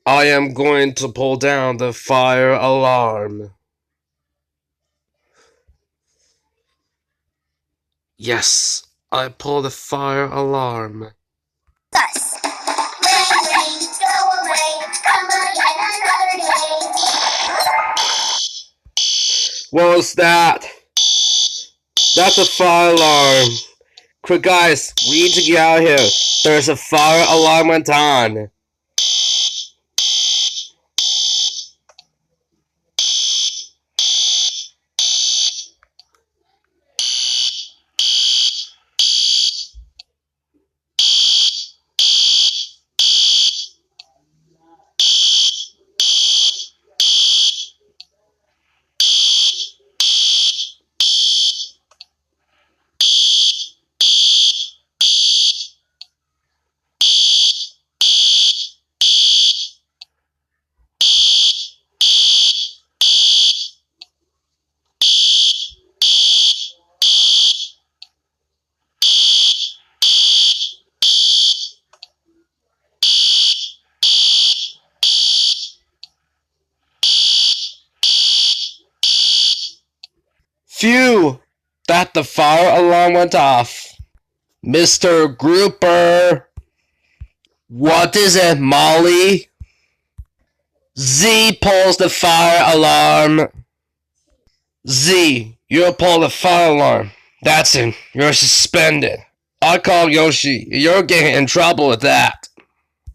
I am going to pull down the fire alarm. Yes, I pull the fire alarm. Thus, rain, rain, go away, come again another day. What was that? That's a fire alarm. Quick guys, we need to get out of here. There's a fire alarm went on. Phew! That the fire alarm went off. Mr. Grouper! What is it, Molly? Z pulls the fire alarm. Z, you pull the fire alarm. That's it. You're suspended. I call Yoshi. You're getting in trouble with that.